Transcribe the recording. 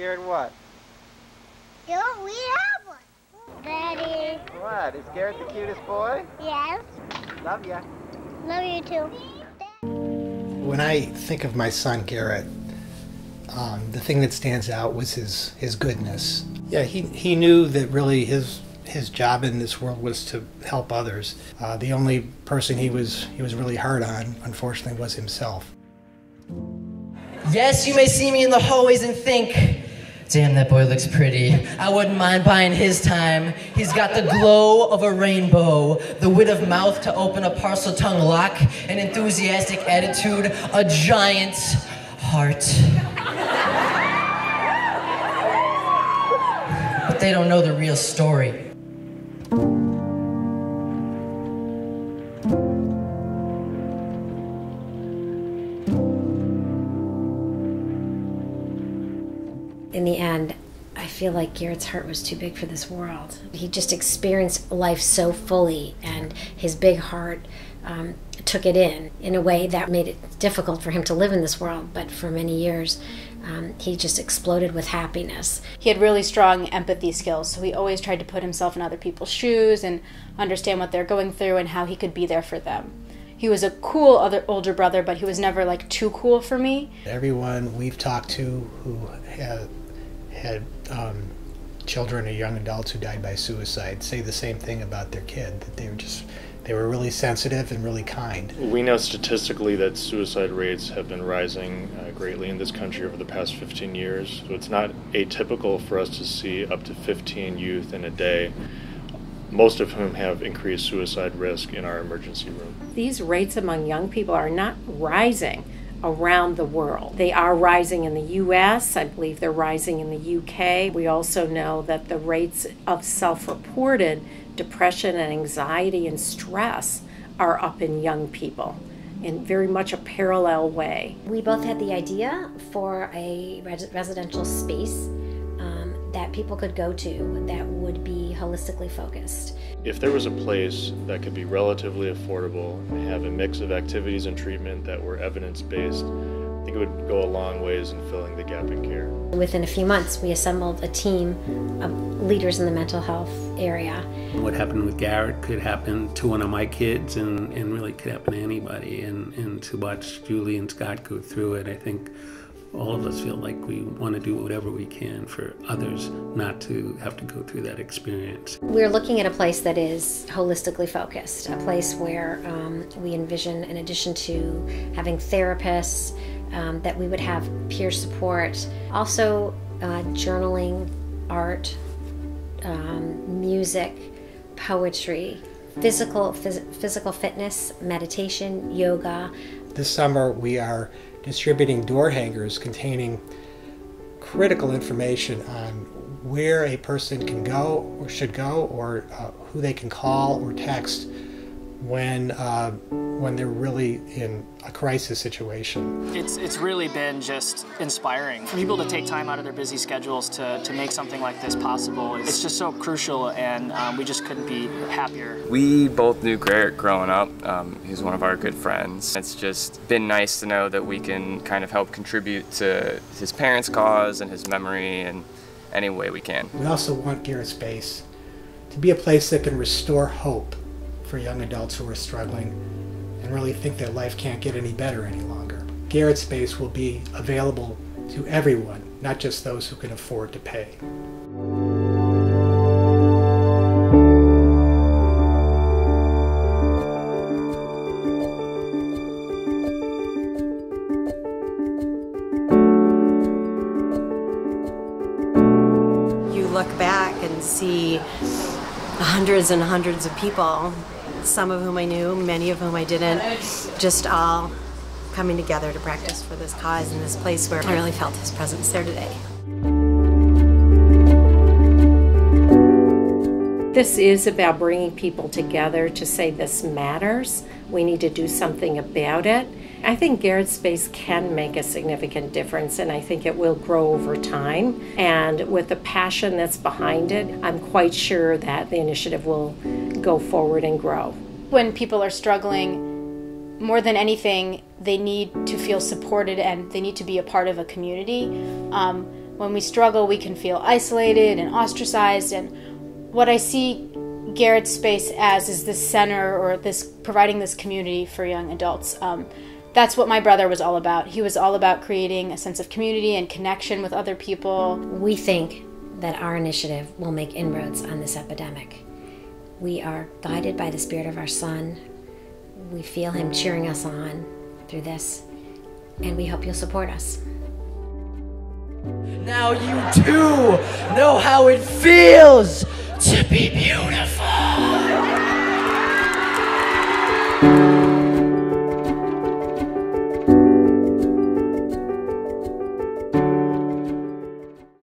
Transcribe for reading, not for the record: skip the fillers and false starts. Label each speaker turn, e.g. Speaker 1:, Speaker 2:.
Speaker 1: Garrett what?
Speaker 2: Don't we have one? Daddy.
Speaker 1: What? Is Garrett the cutest boy?
Speaker 2: Yes.
Speaker 1: Love ya.
Speaker 2: Love you too.
Speaker 3: When I think of my son Garrett, the thing that stands out was his goodness. Yeah, he knew that really his job in this world was to help others. The only person he was really hard on, unfortunately, was himself.
Speaker 4: Yes, you may see me in the hallways and think, damn, that boy looks pretty. I wouldn't mind buying his time. He's got the glow of a rainbow, the wit of mouth to open a parcel tongue lock, an enthusiastic attitude, a giant heart. But they don't know the real story.
Speaker 5: In the end, I feel like Garrett's heart was too big for this world. He just experienced life so fully, and his big heart took it in a way that made it difficult for him to live in this world. But for many years, he just exploded with happiness.
Speaker 6: He had really strong empathy skills, so he always tried to put himself in other people's shoes and understand what they're going through and how he could be there for them. He was a cool older brother, but he was never like too cool for me. Everyone
Speaker 3: we've talked to who had children or young adults who died by suicide say the same thing about their kid, that they were really sensitive and really kind.
Speaker 7: We know statistically that suicide rates have been rising greatly in this country over the past 15 years. So it's not atypical for us to see up to 15 youth in a day, most of whom have increased suicide risk in our emergency room.
Speaker 8: These rates among young people are not rising around the world. They are rising in the U.S. I believe they're rising in the U.K. We also know that the rates of self-reported depression and anxiety and stress are up in young people in very much a parallel way.
Speaker 5: We both had the idea for a residential space that people could go to that would be holistically focused.
Speaker 7: If there was a place that could be relatively affordable and have a mix of activities and treatment that were evidence-based, I think it would go a long ways in filling the gap in care.
Speaker 5: Within a few months, we assembled a team of leaders in the mental health area.
Speaker 9: What happened with Garrett could happen to one of my kids and really could happen to anybody. And to watch Julie and Scott go through it, I think all of us feel like we want to do whatever we can for others not to have to go through that experience.
Speaker 5: We're looking at a place that is holistically focused, a place where we envision, in addition to having therapists, that we would have peer support, also journaling, art, music, poetry, physical fitness, meditation, yoga.
Speaker 3: This summer we are distributing door hangers containing critical information on where a person can go or should go, or who they can call or text when they're really in a crisis situation.
Speaker 10: It's really been just inspiring for people to take time out of their busy schedules to make something like this possible. It's just so crucial, and we just couldn't be happier.
Speaker 11: We both knew Garrett growing up. He's one of our good friends. It's just been nice to know that we can kind of help contribute to his parents' cause and his memory in any way we can.
Speaker 3: We also want Garrett Space to be a place that can restore hope for young adults who are struggling and really think that life can't get any better any longer. Garrett Space will be available to everyone, not just those who can afford to pay.
Speaker 12: You look back and see hundreds and hundreds of people, some of whom I knew, many of whom I didn't, just all coming together to practice for this cause in this place where I really felt his presence there today.
Speaker 8: This is about bringing people together to say this matters. We need to do something about it. I think Garrett Space can make a significant difference, and I think it will grow over time. And with the passion that's behind it, I'm quite sure that the initiative will go forward and grow.
Speaker 6: When people are struggling, more than anything, they need to feel supported and they need to be a part of a community. When we struggle, we can feel isolated and ostracized. And what I see Garrett's space as is this center, or this providing this community for young adults. That's what my brother was all about. He was all about creating a sense of community and connection with other people.
Speaker 5: We think that our initiative will make inroads on this epidemic. We are guided by the spirit of our son. We feel him cheering us on through this, and we hope you'll support us.
Speaker 4: Now you too know how it feels to be beautiful.